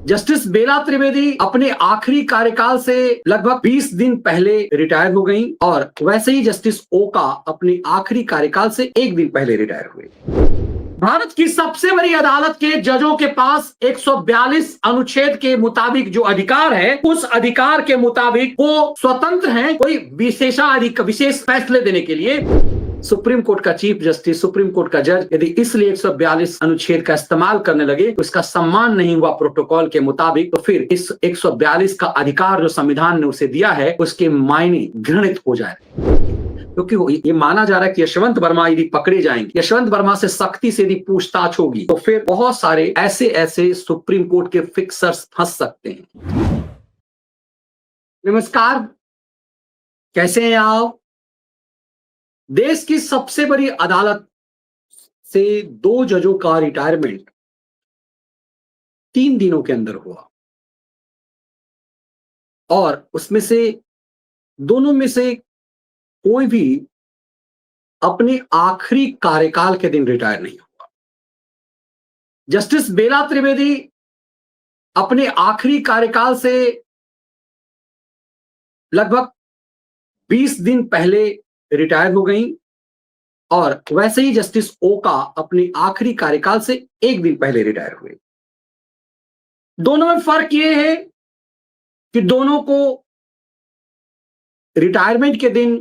Justice बेला त्रिवेदी अपने आखिरी कार्यकाल से लगभग 20 दिन पहले रिटायर हो गईं और वैसे ही जस्टिस ओका अपने आखिरी कार्यकाल से 1 दिन पहले रिटायर हुए। भारत की सबसे बड़ी अदालत के जजों के पास 142 अनुच्छेद के मुताबिक जो अधिकार है, उस अधिकार के मुताबिक वो स्वतंत्र हैं कोई विशेष फैसले देने के लिए। सुप्रीम कोर्ट का चीफ जस्टिस, सुप्रीम कोर्ट का जज यदि इसलिए 142 अनुच्छेद का इस्तेमाल करने लगे तो इसका सम्मान नहीं हुआ प्रोटोकॉल के मुताबिक, तो फिर इस 142 का अधिकार जो संविधान ने उसे दिया है उसके मायने घृणित हो जाए। क्योंकि ये माना जा रहा है कि यशवंत वर्मा यदि पकड़े जाएंगे, यशवंत वर्मा से सख्ती से यदि पूछताछ होगी तो फिर बहुत सारे ऐसे सुप्रीम कोर्ट के फिक्सर्स फंस सकते हैं। नमस्कार, कैसे हैं आप? देश की सबसे बड़ी अदालत से 2 जजों का रिटायरमेंट 3 दिनों के अंदर हुआ और उसमें से दोनों में से कोई भी अपने आखिरी कार्यकाल के दिन रिटायर नहीं हुआ। जस्टिस बेला त्रिवेदी अपने आखिरी कार्यकाल से लगभग 20 दिन पहले रिटायर हो गईं और वैसे ही जस्टिस ओका अपने आखिरी कार्यकाल से 1 दिन पहले रिटायर हुए। दोनों में फर्क यह है कि दोनों को रिटायरमेंट के दिन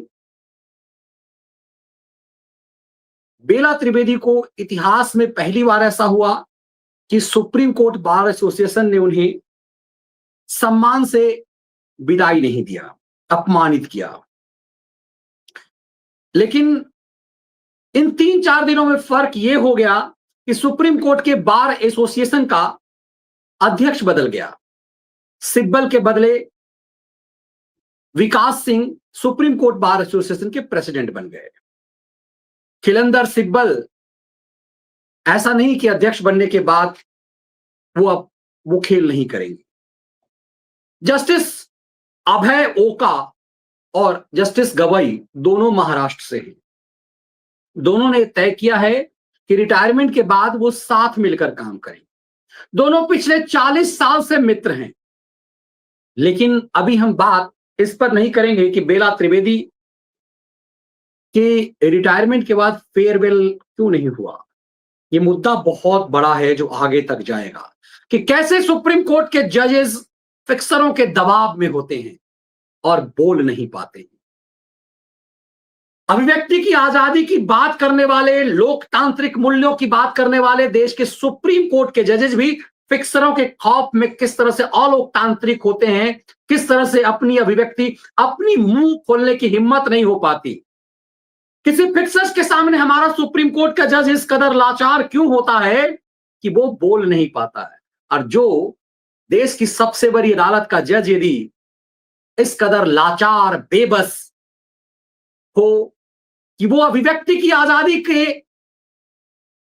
बेला त्रिवेदी को इतिहास में पहली बार ऐसा हुआ कि सुप्रीम कोर्ट बार एसोसिएशन ने उन्हें सम्मान से विदाई नहीं दिया, अपमानित किया। लेकिन इन 3-4 दिनों में फर्क यह हो गया कि सुप्रीम कोर्ट के बार एसोसिएशन का अध्यक्ष बदल गया। सिब्बल के बदले Vikas Singh supreme court bar association के प्रेसिडेंट बन गए। खिलंदर सिब्बल ऐसा नहीं कि अध्यक्ष बनने के बाद वो खेल नहीं करेंगे। जस्टिस अभय ओका और जस्टिस गवई दोनों महाराष्ट्र से हैं। दोनों ने तय किया है कि रिटायरमेंट के बाद वो साथ मिलकर काम करेंगे। दोनों पिछले 40 साल से मित्र हैं। लेकिन अभी हम बात इस पर नहीं करेंगे कि बेला त्रिवेदी के रिटायरमेंट के बाद फेयरवेल क्यों नहीं हुआ। ये मुद्दा बहुत बड़ा है जो आगे तक जाएगा कि कैसे सुप्रीम कोर्ट के जजेस फिक्सरों के दबाव में होते हैं और बोल नहीं पाते। अभिव्यक्ति की आजादी की बात करने वाले, लोकतांत्रिक मूल्यों की बात करने वाले देश के सुप्रीम कोर्ट के जजेस भी फिक्सरों के खौफ में किस तरह से अलोकतांत्रिक होते हैं, किस तरह से अपनी अभिव्यक्ति, अपनी मुंह खोलने की हिम्मत नहीं हो पाती। किसी फिक्सर्स के सामने हमारा सुप्रीम कोर्ट का जज इस कदर लाचार क्यों होता है कि वो बोल नहीं पाता है। और जो देश की सबसे बड़ी अदालत का जज यदि इस कदर लाचार, बेबस हो कि वो अभिव्यक्ति की आजादी के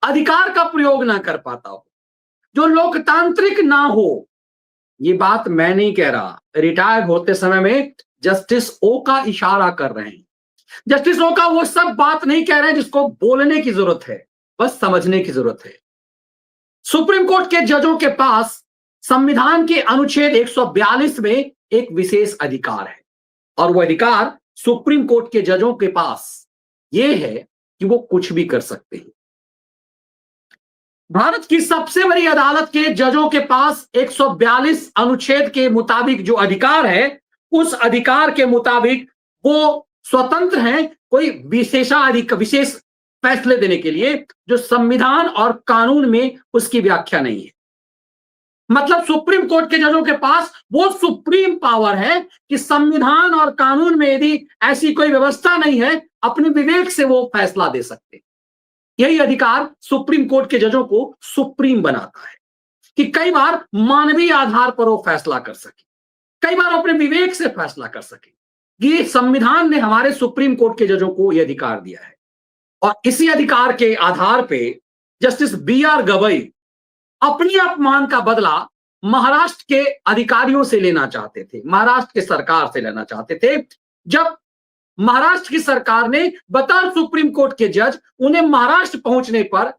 अधिकार का प्रयोग ना कर पाता हो, जो लोकतांत्रिक ना हो, ये बात मैं नहीं कह रहा, रिटायर होते समय में जस्टिस ओका इशारा कर रहे हैं। जस्टिस ओका वो सब बात नहीं कह रहे हैं जिसको बोलने की जरूरत है, बस समझने की जरूरत है। सुप्रीम कोर्ट के जजों के पास संविधान के अनुच्छेद 142 में एक विशेष अधिकार है और वो अधिकार सुप्रीम कोर्ट के जजों के पास ये है कि वो कुछ भी कर सकते हैं। भारत की सबसे बड़ी अदालत के जजों के पास 142 अनुच्छेद के मुताबिक जो अधिकार है, उस अधिकार के मुताबिक वो स्वतंत्र हैं कोई विशेष फैसले देने के लिए जो संविधान और कानून में उसकी व्याख्या नहीं है। मतलब सुप्रीम कोर्ट के जजों के पास वो सुप्रीम पावर है कि संविधान और कानून में यदि ऐसी कोई व्यवस्था नहीं है, अपने विवेक से वो फैसला दे सकते। यही अधिकार सुप्रीम कोर्ट के जजों को सुप्रीम बनाता है कि कई बार मानवीय आधार पर वो फैसला कर सके, कई बार अपने विवेक से फैसला कर सके। ये संविधान ने हमारे सुप्रीम कोर्ट के जजों को यह अधिकार दिया है और इसी अधिकार के आधार पे जस्टिस BR गवई अपनी अपमान का बदला महाराष्ट्र के अधिकारियों से लेना चाहते थे, महाराष्ट्र की सरकार से लेना चाहते थे। जब महाराष्ट्र की सरकार ने बतौर सुप्रीम कोर्ट के जज उन्हें महाराष्ट्र पहुंचने पर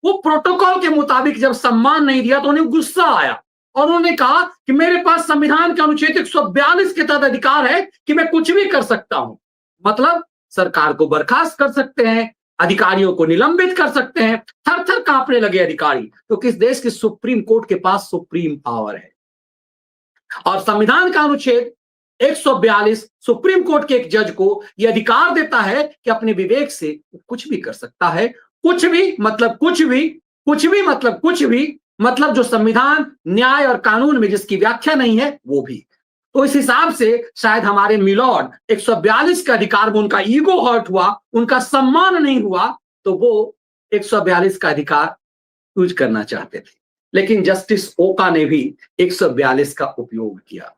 वो प्रोटोकॉल के मुताबिक जब सम्मान नहीं दिया तो उन्हें गुस्सा आया और उन्होंने कहा कि मेरे पास संविधान के अनुच्छेद 142 के तहत अधिकार है कि मैं कुछ भी कर सकता हूं। मतलब सरकार को बर्खास्त कर सकते हैं, अधिकारियों को निलंबित कर सकते हैं। थर थर कांपने लगे अधिकारी, क्योंकि इस देश की सुप्रीम कोर्ट के पास सुप्रीम पावर है। और संविधान का अनुच्छेद 142 सुप्रीम कोर्ट के एक जज को यह अधिकार देता है कि अपने विवेक से कुछ भी कर सकता है। कुछ भी मतलब कुछ भी, कुछ भी मतलब कुछ भी, मतलब जो संविधान, न्याय और कानून में जिसकी व्याख्या नहीं है वो भी। तो इस हिसाब से शायद हमारे मिलॉर्ड 142 का अधिकार में उनका ईगो हर्ट हुआ, उनका सम्मान नहीं हुआ, तो वो 142 का अधिकार यूज करना चाहते थे। लेकिन जस्टिस ओका ने भी 142 का उपयोग किया।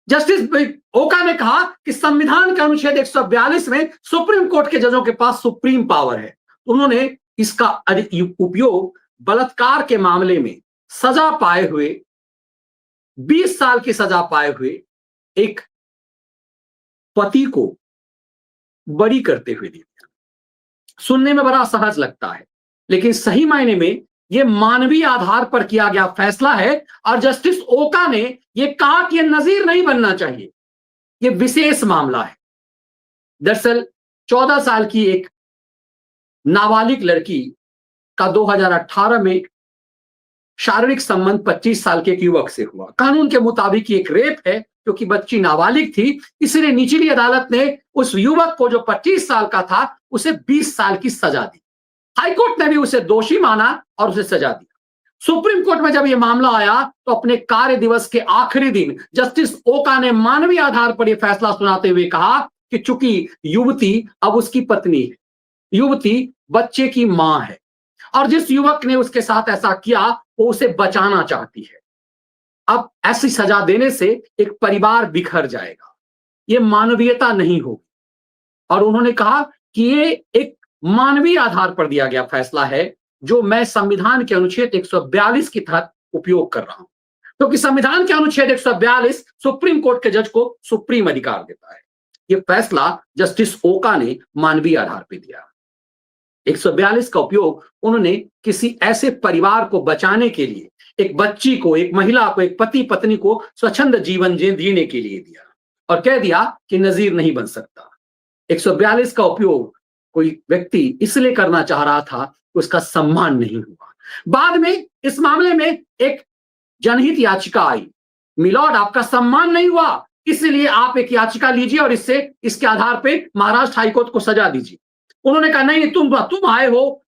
जस्टिस ओका ने कहा कि संविधान के अनुच्छेद 142 में सुप्रीम कोर्ट के जजों के पास सुप्रीम पावर है। उन्होंने इसका उपयोग बलात्कार के मामले में सजा पाए हुए, 20 साल की सजा पाए हुए एक पति को बरी करते हुए दिया। सुनने में बड़ा सहज लगता है, लेकिन सही मायने में यह मानवीय आधार पर किया गया फैसला है। और जस्टिस ओका ने यह कहा कि यह नजीर नहीं बनना चाहिए, यह विशेष मामला है। दरअसल 14 साल की एक नाबालिग लड़की का 2018 में शारीरिक संबंध 25 साल के एक युवक से हुआ। कानून के मुताबिक एक रेप है, क्योंकि बच्ची नाबालिग थी, इसलिए निचली अदालत ने उस युवक को जो 25 साल का था उसे 20 साल की सजा दी। हाईकोर्ट ने भी उसे दोषी माना और उसे सजा दी। सुप्रीम कोर्ट में जब यह मामला आया तो अपने कार्य दिवस के आखिरी दिन जस्टिस ओका ने मानवीय आधार पर यह फैसला सुनाते हुए कहा कि चूंकि युवती अब उसकी पत्नी है, युवती बच्चे की मां है, और जिस युवक ने उसके साथ ऐसा किया वो उसे बचाना चाहती है। अब ऐसी सजा देने से एक परिवार बिखर जाएगा, ये मानवीयता नहीं होगी। और उन्होंने कहा कि ये एक मानवीय आधार पर दिया गया फैसला है, जो मैं संविधान के अनुच्छेद 142 के तहत उपयोग कर रहा हूं, क्योंकि संविधान के अनुच्छेद 142 सुप्रीम कोर्ट के जज को सुप्रीम अधिकार देता है। यह फैसला जस्टिस ओका ने मानवीय आधार पर दिया। 142 का उपयोग उन्होंने किसी ऐसे परिवार को बचाने के लिए, एक बच्ची को, एक महिला को, एक पति पत्नी को स्वच्छंद जीवन जीने के लिए दिया, और कह दिया कि नजीर नहीं बन सकता। 142 का उपयोग कोई व्यक्ति इसलिए करना चाह रहा था कि उसका सम्मान नहीं हुआ। बाद में इस मामले में एक जनहित याचिका आई, मिलॉर्ड आपका सम्मान नहीं हुआ, इसलिए आप एक याचिका लीजिए और इसके आधार पर महाराष्ट्र हाईकोर्ट को सजा दीजिए। उन्होंने कहा नहीं, तुम आए हो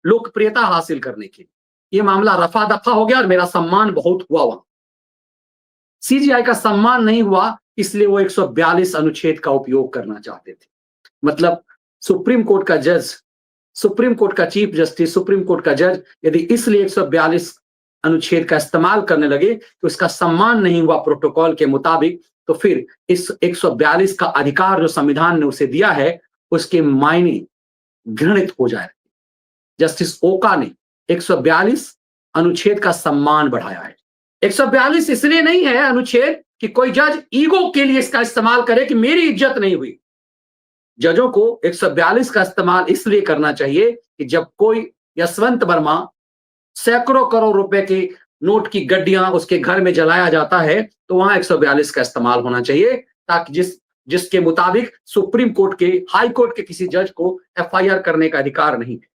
लोकप्रियता हासिल करने के लिए। यह मामला रफा दफा हो गया और मेरा सम्मान बहुत हुआ वहां। सीजीआई का सम्मान नहीं हुआ, इसलिए वो 142 अनुच्छेद का उपयोग करना चाहते थे। मतलब सुप्रीम कोर्ट का जज, सुप्रीम कोर्ट का चीफ जस्टिस, सुप्रीम कोर्ट का जज यदि इसलिए 142 अनुच्छेद का इस्तेमाल करने लगे तो इसका सम्मान नहीं हुआ प्रोटोकॉल के मुताबिक, तो फिर इस 142 का अधिकार जो संविधान ने उसे दिया है उसके मायने घृणित हो जाए। जस्टिस ओका ने 142 अनुच्छेद का सम्मान बढ़ाया है। 142 इसलिए नहीं है अनुच्छेद कि कोई जज ईगो के लिए इसका इस्तेमाल करे कि मेरी इज्जत नहीं हुई। जजों को 142 का इस्तेमाल इसलिए करना चाहिए कि जब कोई यशवंत वर्मा सैकड़ों करोड़ रुपए के नोट की गड्डियां उसके घर में जलाया जाता है, तो वहां 142 का इस्तेमाल होना चाहिए, ताकि जिसके मुताबिक सुप्रीम कोर्ट के, हाई कोर्ट के किसी जज को एफआईआर करने का अधिकार नहीं है।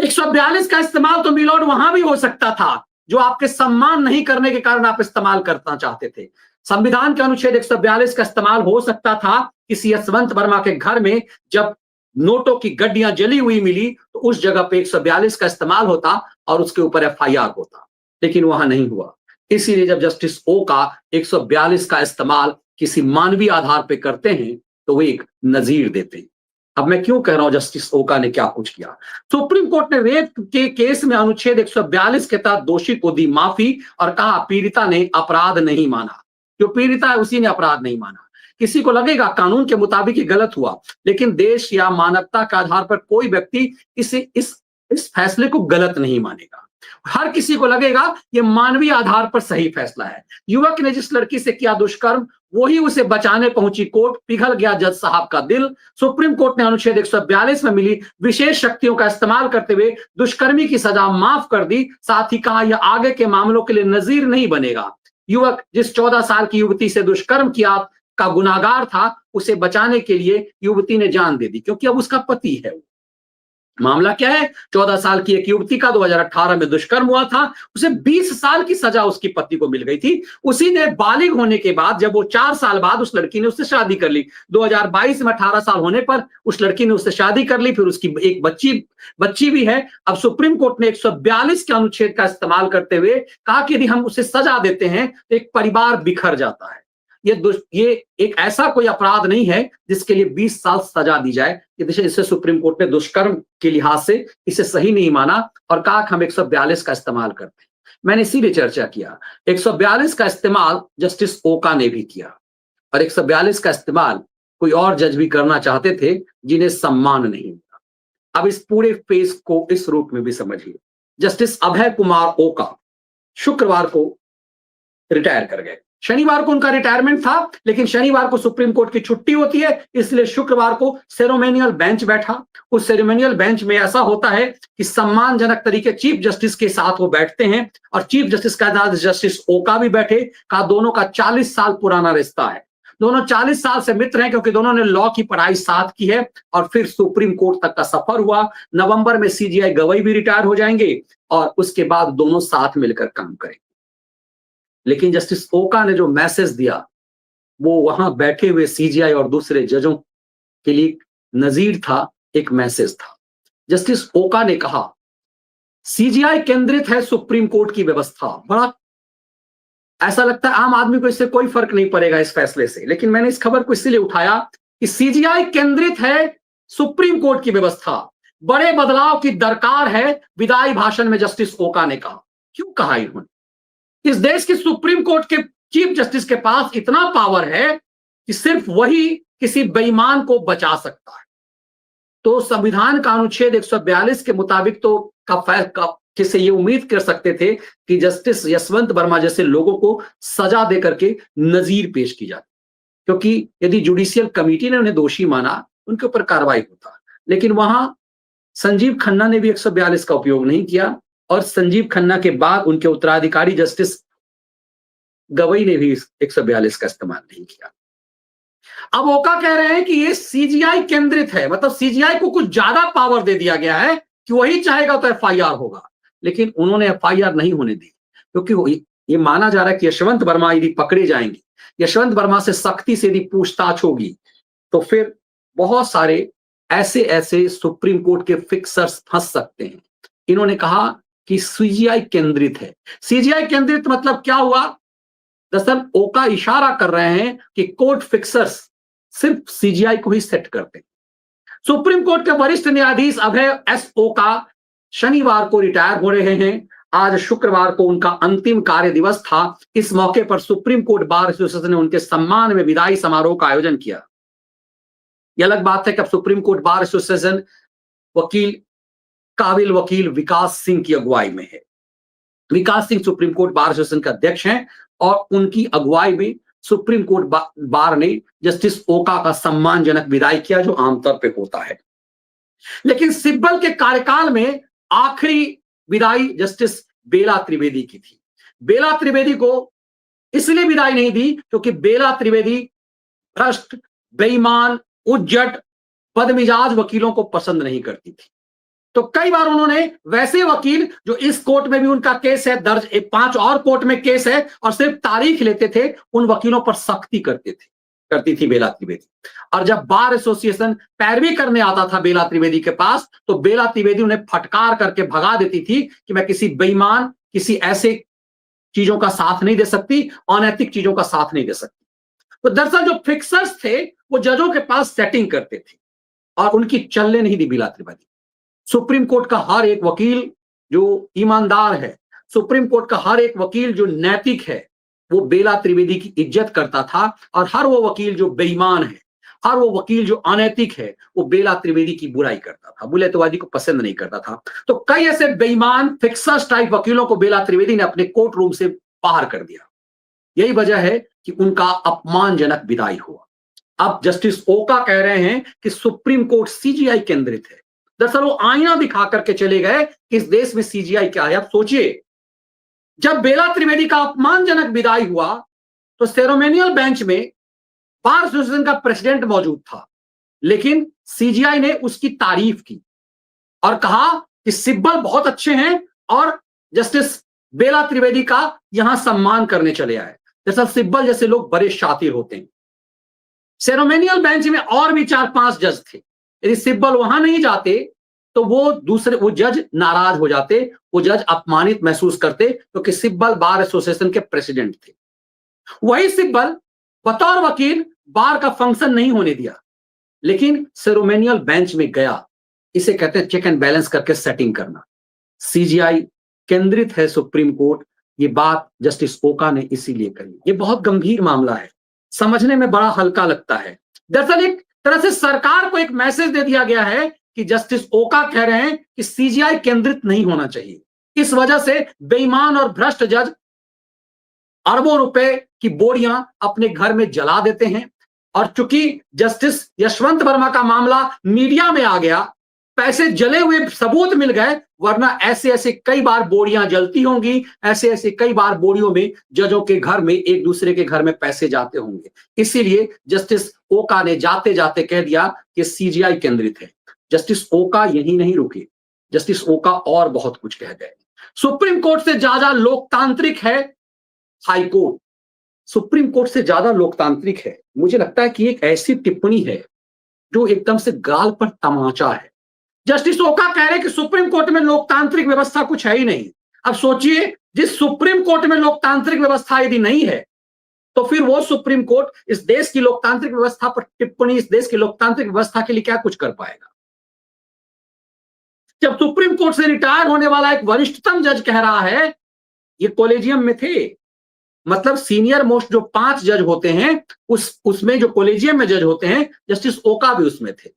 142 का इस्तेमाल तो मिलॉर्ड वहां भी हो सकता था, जो आपके सम्मान नहीं करने के कारण आप इस्तेमाल करना चाहते थे। संविधान के अनुच्छेद 142 का इस्तेमाल हो सकता था किसी यशवंत वर्मा के घर में, जब नोटों की गड्डियां जली हुई मिली तो उस जगह पे 142 का इस्तेमाल होता और उसके ऊपर एफआईआर होता, लेकिन वहां नहीं हुआ। इसीलिए जब जस्टिस ओ का 142 का इस्तेमाल किसी मानवीय आधार पर करते हैं तो वो एक नजीर देते हैं। अब मैं क्यों कह रहा हूं जो ओका ने क्या कुछ किया। सुप्रीम कोर्ट ने रेप के केस में अनुच्छेद 142 के तहत दोषी को दी माफी और कहा पीड़िता ने अपराध नहीं माना। जो पीड़िता है उसी ने अपराध नहीं माना। किसी को लगेगा कानून के मुताबिक ही गलत हुआ, लेकिन देश या मानवता के आधार पर कोई व्यक्ति इस फैसले को गलत नहीं मानेगा। हर किसी को लगेगा ये मानवीय आधार पर सही फैसला है। युवक ने जिस लड़की से किया दुष्कर्म वही उसे बचाने पहुंची कोर्ट, पिघल गया जज साहब का दिल। सुप्रीम कोर्ट ने अनुच्छेद 142 में मिली विशेष शक्तियों का इस्तेमाल करते हुए दुष्कर्मी की सजा माफ कर दी। साथ ही कहा यह आगे के मामलों के लिए नजीर नहीं बनेगा। युवक जिस 14 साल की युवती से दुष्कर्म किया का गुनाहगार था, उसे बचाने के लिए युवती ने जान दे दी, क्योंकि अब उसका पति है। मामला क्या है? 14 साल की एक युवती का 2018 में दुष्कर्म हुआ था। उसे 20 साल की सजा उसकी पति को मिल गई थी। उसी ने बालिग होने के बाद, जब वो 4 साल बाद उस लड़की ने उससे शादी कर ली, 2022 में 18 साल होने पर उस लड़की ने उससे शादी कर ली, फिर उसकी एक बच्ची भी है। अब सुप्रीम कोर्ट ने 142 के अनुच्छेद का इस्तेमाल करते हुए कहा कि यदि हम उसे सजा देते हैं तो एक परिवार बिखर जाता है। ये एक ऐसा कोई अपराध नहीं है जिसके लिए 20 साल सजा दी जाए। इसे सुप्रीम कोर्ट ने दुष्कर्म के लिहाज से इसे सही नहीं माना और कहा कि हम 142 का इस्तेमाल करते हैं। मैंने इसीलिए चर्चा किया, 142 का इस्तेमाल जस्टिस ओका ने भी किया और 142 का इस्तेमाल कोई और जज भी करना चाहते थे जिन्हें सम्मान नहीं मिला। अब इस पूरे फेज को इस रूप में भी समझिए। जस्टिस अभय कुमार ओका शुक्रवार को रिटायर कर गए। शनिवार को उनका रिटायरमेंट था, लेकिन शनिवार को सुप्रीम कोर्ट की छुट्टी होती है, इसलिए शुक्रवार को सेरेमोनियल बेंच बैठा। उस सेरेमोनियल बेंच में ऐसा होता है कि सम्मानजनक तरीके चीफ जस्टिस के साथ वो बैठते हैं और चीफ जस्टिस का साथ जस्टिस ओका भी बैठे। कहा दोनों का 40 साल पुराना रिश्ता है, दोनों 40 साल से मित्र हैं, क्योंकि दोनों ने लॉ की पढ़ाई साथ की है और फिर सुप्रीम कोर्ट तक का सफर हुआ। नवंबर में सीजीआई गवई भी रिटायर हो जाएंगे और उसके बाद दोनों साथ मिलकर काम करेंगे। लेकिन जस्टिस ओका ने जो मैसेज दिया वो वहां बैठे हुए सीजीआई और दूसरे जजों के लिए नजीर था, एक मैसेज था। जस्टिस ओका ने कहा सीजीआई केंद्रित है सुप्रीम कोर्ट की व्यवस्था। बड़ा ऐसा लगता है आम आदमी को इससे कोई फर्क नहीं पड़ेगा इस फैसले से, लेकिन मैंने इस खबर को इसलिए उठाया कि सीजीआई केंद्रित है सुप्रीम कोर्ट की व्यवस्था, बड़े बदलाव की दरकार है, विदाई भाषण में जस्टिस ओका ने कहा। क्यों कहा इन्होंने? इस देश के सुप्रीम कोर्ट के चीफ जस्टिस के पास इतना पावर है कि सिर्फ वही किसी बेईमान को बचा सकता है। तो संविधान का अनुच्छेद 142 के मुताबिक तो किसे ये उम्मीद कर सकते थे कि जस्टिस यशवंत वर्मा जैसे लोगों को सजा दे करके नजीर पेश की जाती, क्योंकि यदि जुडिशियल कमेटी ने उन्हें दोषी माना उनके ऊपर कार्रवाई होता। लेकिन वहां संजीव खन्ना ने भी 142 का उपयोग नहीं किया और संजीव खन्ना के बाद उनके उत्तराधिकारी जस्टिस गवई ने भी 142 का इस्तेमाल नहीं किया। अब ओका कह रहे हैं कि ये सीजीआई केंद्रित है, मतलब सीजीआई को कुछ ज्यादा पावर दे दिया गया है कि वही चाहेगा तो एफआईआर होगा। लेकिन उन्होंने एफआईआर नहीं होने दी, क्योंकि ये माना जा रहा है कि यशवंत वर्मा यदि पकड़े जाएंगे, यशवंत वर्मा से सख्ती से यदि पूछताछ होगी, तो फिर बहुत सारे ऐसे सुप्रीम कोर्ट के फिक्सर्स फंस सकते हैं। इन्होंने कहा कि सीजीआई केंद्रित है। सीजीआई केंद्रित मतलब क्या हुआ? दरअसल ओका इशारा कर रहे हैं कि कोर्ट फिक्सर्स सिर्फ सीजीआई को ही सेट करते हैं। सुप्रीम कोर्ट के वरिष्ठ न्यायाधीश अभय एस ओका शनिवार को रिटायर हो रहे हैं। आज शुक्रवार को उनका अंतिम कार्य दिवस था। इस मौके पर सुप्रीम कोर्ट बार एसोसिएशन ने उनके सम्मान में विदाई समारोह का आयोजन किया। यह अलग बात है कि अब सुप्रीम कोर्ट बार एसोसिएशन काबिल वकील विकास सिंह की अगुवाई में है। Vikas Singh supreme court bar association के अध्यक्ष हैं और उनकी अगुवाई में सुप्रीम कोर्ट बार ने जस्टिस ओका का सम्मानजनक विदाई किया, जो आमतौर पे होता है। लेकिन सिब्बल के कार्यकाल में आखिरी विदाई जस्टिस बेला त्रिवेदी की थी। बेला त्रिवेदी को इसलिए विदाई नहीं दी क्योंकि बेला त्रिवेदी भ्रष्ट, बेईमान, उज्जट, बदमिजाज वकीलों को पसंद नहीं करती थी। तो कई बार उन्होंने वैसे वकील जो इस कोर्ट में भी उनका केस है दर्ज, 5 और कोर्ट में केस है और सिर्फ तारीख लेते थे, उन वकीलों पर सख्ती करती थी बेला त्रिवेदी। और जब बार एसोसिएशन पैरवी करने आता था बेला त्रिवेदी के पास, तो बेला त्रिवेदी उन्हें फटकार करके भगा देती थी कि मैं किसी बेईमान, किसी ऐसे चीजों का साथ नहीं दे सकती, अनैतिक चीजों का साथ नहीं दे सकती। तो दरअसल जो फिक्सर्स थे वो जजों के पास सेटिंग करते थे और उनकी चलने नहीं दी बेला त्रिवेदी। सुप्रीम कोर्ट का हर एक वकील जो ईमानदार है, सुप्रीम कोर्ट का हर एक वकील जो नैतिक है, वो बेला त्रिवेदी की इज्जत करता था। और हर वो वकील जो बेईमान है, हर वो वकील जो अनैतिक है, वो बेला त्रिवेदी की बुराई करता था, बुलेतवादी को पसंद नहीं करता था। तो कई ऐसे बेईमान फिक्सर्स टाइप वकीलों को बेला त्रिवेदी ने अपने कोर्ट रूम से बाहर कर दिया। यही वजह है कि उनका अपमानजनक विदाई हुआ। अब जस्टिस ओका कह रहे हैं कि सुप्रीम कोर्ट सीजीआई केंद्रित है। दरअसल वो आईना दिखा करके चले गए कि इस देश में सीजीआई क्या है। अब सोचिए, जब बेला त्रिवेदी का अपमानजनक विदाई हुआ तो सेरेमोनियल बेंच में बार एसोसिएशन का प्रेसिडेंट मौजूद था, लेकिन सीजीआई ने उसकी तारीफ की और कहा कि सिब्बल बहुत अच्छे हैं और जस्टिस बेला त्रिवेदी का यहां सम्मान करने चले आए। दरअसल सिब्बल जैसे लोग बड़े शातिर होते हैं। सेरेमोनियल बेंच में और भी 4-5 जज थे। यदि सिब्बल वहां नहीं जाते तो वो जज नाराज हो जाते, वो जज अपमानित महसूस करते, क्योंकि सिब्बल बार एसोसिएशन के प्रेसिडेंट थे। वही सिब्बल बतौर वकील बार का फंक्शन नहीं होने दिया, लेकिन सेरेमोनियल बेंच में गया। इसे कहते हैं चेक एंड बैलेंस करके सेटिंग करना। सीजीआई केंद्रित है सुप्रीम कोर्ट, ये बात जस्टिस ओका ने इसीलिए कही। ये बहुत गंभीर मामला है, समझने में बड़ा हल्का लगता है। दरअसल एक तरह से सरकार को एक मैसेज दे दिया गया है कि जस्टिस ओका कह रहे हैं कि सीजीआई केंद्रित नहीं होना चाहिए। इस वजह से बेईमान और भ्रष्ट जज अरबों रुपए की बोरियां अपने घर में जला देते हैं। और चूंकि जस्टिस यशवंत वर्मा का मामला मीडिया में आ गया, पैसे जले हुए सबूत मिल गए, वरना ऐसे ऐसे कई बार बोरियां जलती होंगी, ऐसे ऐसे कई बार बोरियों में जजों के घर में, एक दूसरे के घर में पैसे जाते होंगे। इसीलिए जस्टिस ओका ने जाते जाते कह दिया कि सीजीआई केंद्रित है। जस्टिस ओका यही नहीं रुके, जस्टिस ओका और बहुत कुछ कह गए। सुप्रीम कोर्ट से ज्यादा लोकतांत्रिक है हाई कोर्ट, सुप्रीम कोर्ट से ज्यादा लोकतांत्रिक है। मुझे लगता है कि एक ऐसी टिप्पणी है जो एकदम से गाल पर तमाचा है। जस्टिस ओका कह रहे हैं कि सुप्रीम कोर्ट में लोकतांत्रिक व्यवस्था कुछ है ही नहीं। अब सोचिए, जिस सुप्रीम कोर्ट में लोकतांत्रिक व्यवस्था यदि नहीं है, तो फिर वो सुप्रीम कोर्ट इस देश की लोकतांत्रिक व्यवस्था पर टिप्पणी, इस देश की लोकतांत्रिक व्यवस्था के लिए क्या कुछ कर पाएगा। जब सुप्रीम कोर्ट से रिटायर होने वाला एक वरिष्ठतम जज कह रहा है, ये कॉलेजियम में थे, मतलब सीनियर मोस्ट जो 5 जज होते हैं, उसमें जो कॉलेजियम में जज होते हैं, जस्टिस ओका भी उसमें थे।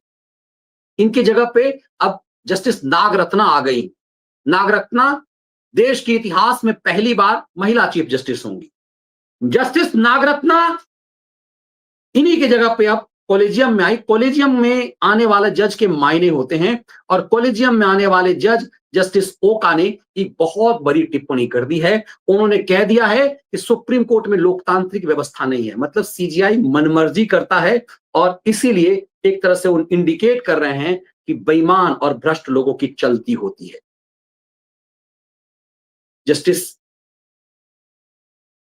इनकी जगह पे अब जस्टिस नागरत्ना आ गई। नागरत्ना देश के इतिहास में पहली बार महिला चीफ जस्टिस होंगी। जस्टिस नागरत्ना इन्हीं की जगह पे अब कॉलेजियम में आई। कॉलेजियम में आने वाले जज के मायने होते हैं, और कॉलेजियम में आने वाले जज जस्टिस ओका ने एक बहुत बड़ी टिप्पणी कर दी है। उन्होंने कह दिया है कि सुप्रीम कोर्ट में लोकतांत्रिक व्यवस्था नहीं है, मतलब सीजीआई मनमर्जी करता है, और इसीलिए एक तरह से वो इंडिकेट कर रहे हैं कि बेईमान और भ्रष्ट लोगों की चलती होती है। जस्टिस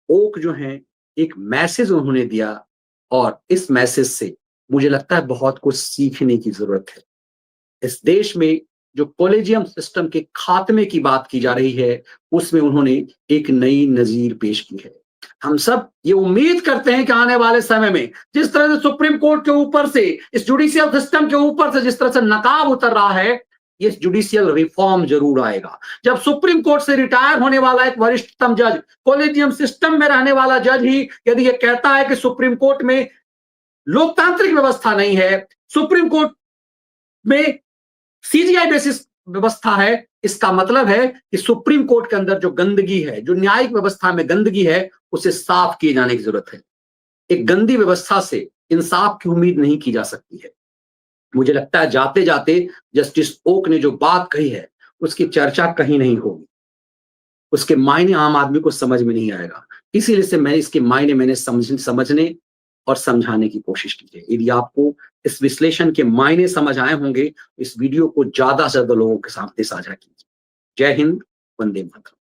ओक जो हैं, एक मैसेज उन्होंने दिया, और इस मैसेज से मुझे लगता है बहुत कुछ सीखने की जरूरत है। इस देश में जो कॉलेजियम सिस्टम के खात्मे की बात की जा रही है, उसमें उन्होंने एक नई नजीर पेश की है। हम सब ये उम्मीद करते हैं कि आने वाले समय में जिस तरह से सुप्रीम कोर्ट के ऊपर से, इस जुडिशियल सिस्टम के ऊपर से जिस तरह से नकाब उतर रहा है, ये जुडिशियल रिफॉर्म जरूर आएगा। जब सुप्रीम कोर्ट से रिटायर होने वाला एक वरिष्ठतम जज, कॉलेजियम सिस्टम में रहने वाला जज ही यदि ये कहता है कि सुप्रीम कोर्ट में लोकतांत्रिक व्यवस्था नहीं है, सुप्रीम कोर्ट में सीजीआई बेसिस व्यवस्था है, इसका मतलब है कि सुप्रीम कोर्ट के अंदर जो गंदगी है, जो न्यायिक व्यवस्था में गंदगी है, उसे साफ किए जाने की जरूरत है। एक गंदी व्यवस्था से इंसाफ की उम्मीद नहीं की जा सकती है। मुझे लगता है जाते जाते जस्टिस ओक ने जो बात कही है, उसकी चर्चा कहीं नहीं होगी, उसके मायने आम आदमी को समझ में नहीं आएगा। इसीलिए से मैं इसके मायने मैंने समझने और समझाने की कोशिश की है। यदि आपको इस विश्लेषण के मायने समझ आए होंगे, इस वीडियो को ज्यादा से ज्यादा लोगों के सामने साझा कीजिए। जय हिंद, वंदे मातरम।